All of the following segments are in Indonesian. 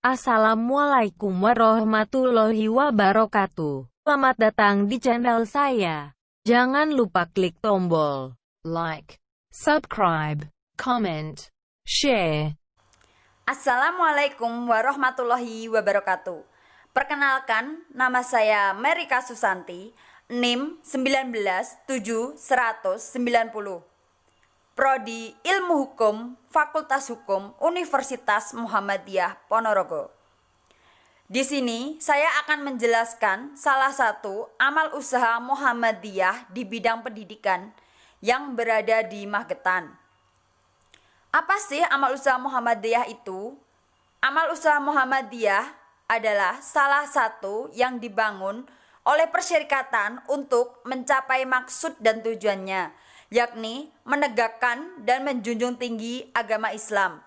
Assalamualaikum warahmatullahi wabarakatuh. Selamat datang di channel saya. Jangan lupa klik tombol like, subscribe, comment, share. Assalamualaikum warahmatullahi wabarakatuh. Perkenalkan, nama saya Merika Susanti, NIM 19790. Prodi Ilmu Hukum, Fakultas Hukum, Universitas Muhammadiyah Ponorogo. Di sini saya akan menjelaskan salah satu amal usaha Muhammadiyah di bidang pendidikan yang berada di Magetan. Apa sih amal usaha Muhammadiyah itu? Amal usaha Muhammadiyah adalah salah satu yang dibangun oleh persyarikatan untuk mencapai maksud dan tujuannya, yakni menegakkan dan menjunjung tinggi agama Islam.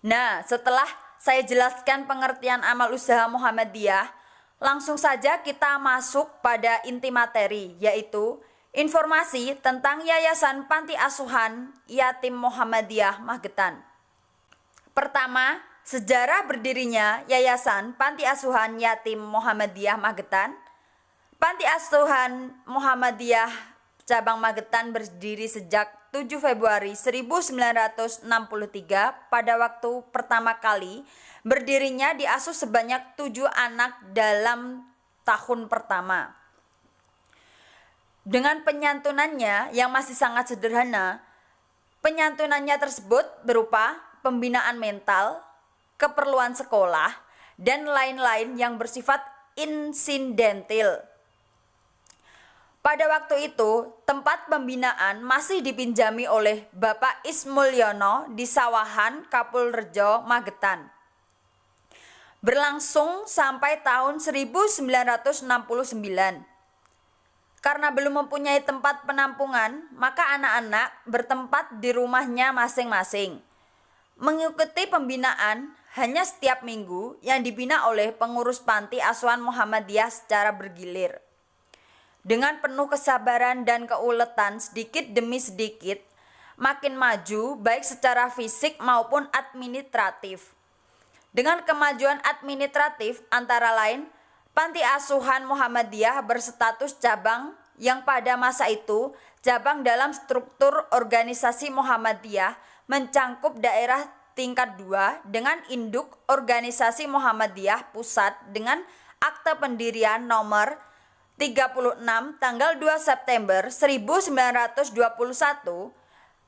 Nah, setelah saya jelaskan pengertian amal usaha Muhammadiyah, langsung saja kita masuk pada inti materi, yaitu informasi tentang Yayasan Panti Asuhan Yatim Muhammadiyah Magetan. Pertama, sejarah berdirinya Yayasan Panti Asuhan Yatim Muhammadiyah Magetan. Panti Asuhan Muhammadiyah Cabang Magetan berdiri sejak 7 Februari 1963 pada waktu pertama kali berdirinya diasuh sebanyak 7 anak dalam tahun pertama. Dengan penyantunannya yang masih sangat sederhana, penyantunannya tersebut berupa pembinaan mental, keperluan sekolah, dan lain-lain yang bersifat insidentil. Pada waktu itu, tempat pembinaan masih dipinjami oleh Bapak Ismulyono di Sawahan, Kapulrejo, Magetan. Berlangsung sampai tahun 1969. Karena belum mempunyai tempat penampungan, maka anak-anak bertempat di rumahnya masing-masing. Mengikuti pembinaan hanya setiap minggu yang dibina oleh pengurus Panti Asuhan Muhammadiyah secara bergilir. Dengan penuh kesabaran dan keuletan sedikit demi sedikit, makin maju baik secara fisik maupun administratif. Dengan kemajuan administratif antara lain, Panti Asuhan Muhammadiyah berstatus cabang yang pada masa itu cabang dalam struktur organisasi Muhammadiyah mencangkup daerah tingkat 2 dengan induk organisasi Muhammadiyah pusat dengan akte pendirian nomor 36 tanggal 2 September 1921,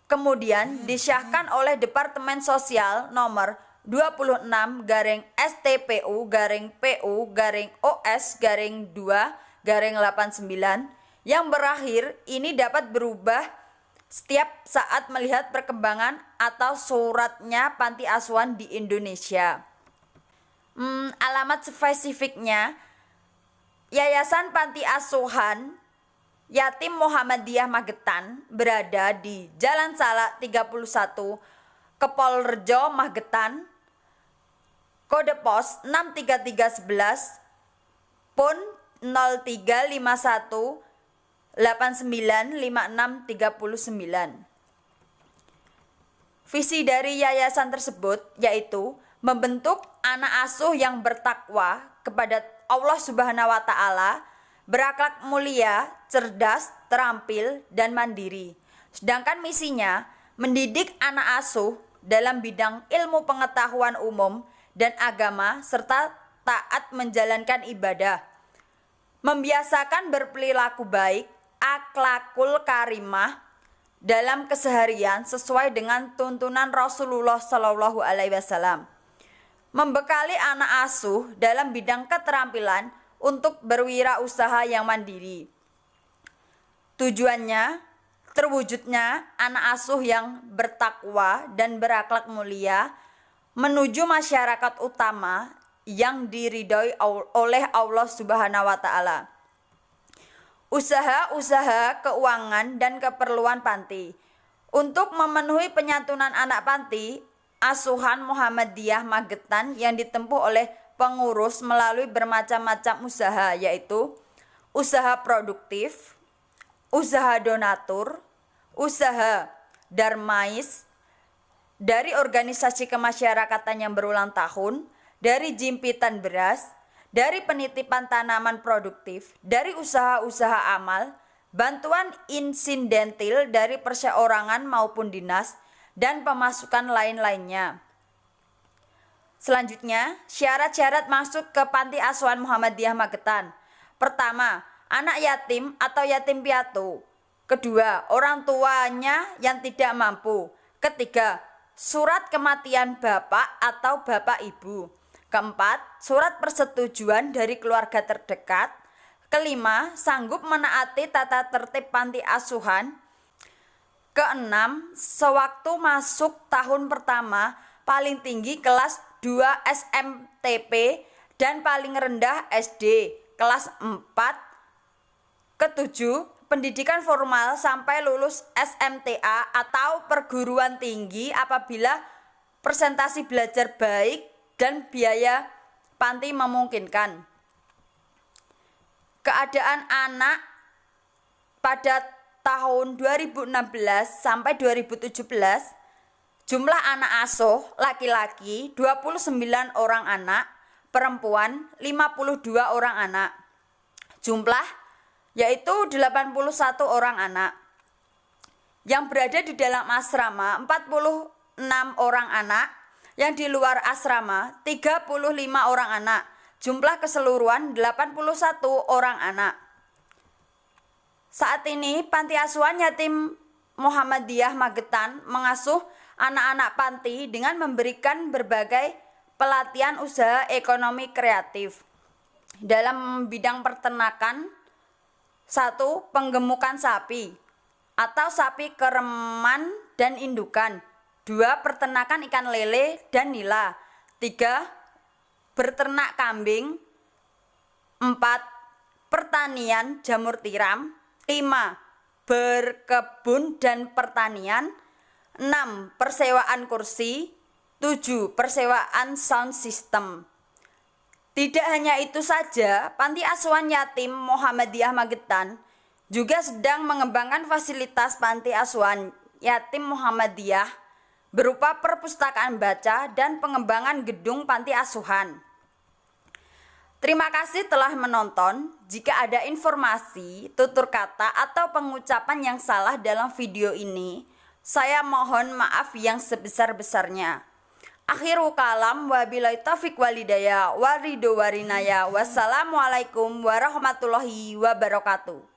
kemudian disahkan oleh Departemen Sosial nomor 26/STPU/PU/OS/2/89 yang berakhir ini dapat berubah setiap saat melihat perkembangan atau suratnya panti asuhan di Indonesia. Alamat spesifiknya, Yayasan Panti Asuhan Yatim Muhammadiyah Magetan berada di Jalan Salak 31, Kapolrejo, Magetan, kode pos 63311, PUN 0351 895639. Visi dari yayasan tersebut yaitu membentuk anak asuh yang bertakwa kepada Allah Subhanahu wa Ta'ala, berakhlak mulia, cerdas, terampil, dan mandiri. Sedangkan misinya mendidik anak asuh dalam bidang ilmu pengetahuan umum dan agama serta taat menjalankan ibadah. Membiasakan berperilaku baik, akhlakul karimah dalam keseharian sesuai dengan tuntunan Rasulullah SAW. Membekali anak asuh dalam bidang keterampilan untuk berwirausaha yang mandiri. Tujuannya, terwujudnya anak asuh yang bertakwa dan berakhlak mulia menuju masyarakat utama yang diridhoi oleh Allah Subhanahu wa Ta'ala. Usaha-usaha keuangan dan keperluan panti. Untuk memenuhi penyantunan anak panti Asuhan Muhammadiyah Magetan yang ditempuh oleh pengurus melalui bermacam-macam usaha, yaitu usaha produktif, usaha donatur, usaha darmais, dari organisasi kemasyarakatan yang berulang tahun, dari jimpitan beras, dari penitipan tanaman produktif, dari usaha-usaha amal, bantuan insidentil dari perseorangan maupun dinas, dan pemasukan lain-lainnya. Selanjutnya, syarat-syarat masuk ke Panti Asuhan Muhammadiyah Magetan. Pertama, anak yatim atau yatim piatu. Kedua, orang tuanya yang tidak mampu. Ketiga, surat kematian bapak atau bapak ibu. Keempat, surat persetujuan dari keluarga terdekat. Kelima, sanggup menaati tata tertib panti asuhan. Keenam, sewaktu masuk tahun pertama, paling tinggi kelas 2 SMTP dan paling rendah SD kelas 4. Ketujuh, pendidikan formal sampai lulus SMTA atau perguruan tinggi apabila presentasi belajar baik dan biaya panti memungkinkan. Keadaan anak pada tahun 2016 sampai 2017, jumlah anak asuh laki-laki 29 orang anak, perempuan 52 orang anak. Jumlah yaitu 81 orang anak. Yang berada di dalam asrama 46 orang anak, yang di luar asrama 35 orang anak. Jumlah keseluruhan 81 orang anak. Saat ini Panti Asuhan Yatim Muhammadiyah Magetan mengasuh anak-anak panti dengan memberikan berbagai pelatihan usaha ekonomi kreatif. Dalam bidang peternakan, 1. Penggemukan sapi atau sapi kereman dan indukan. 2. Peternakan ikan lele dan nila. 3. Berternak kambing. 4. Pertanian jamur tiram. 5. Berkebun dan pertanian. 6. Persewaan kursi. 7. Persewaan sound system. Tidak hanya itu saja, Panti Asuhan Yatim Muhammadiyah Magetan juga sedang mengembangkan fasilitas Panti Asuhan Yatim Muhammadiyah berupa perpustakaan baca dan pengembangan gedung panti asuhan. Terima kasih telah menonton. Jika ada informasi, tutur kata, atau pengucapan yang salah dalam video ini, saya mohon maaf yang sebesar-besarnya. Akhiru kalam, wabillahi taufiq walhidayah, waridho warinaya, wassalamualaikum warahmatullahi wabarakatuh.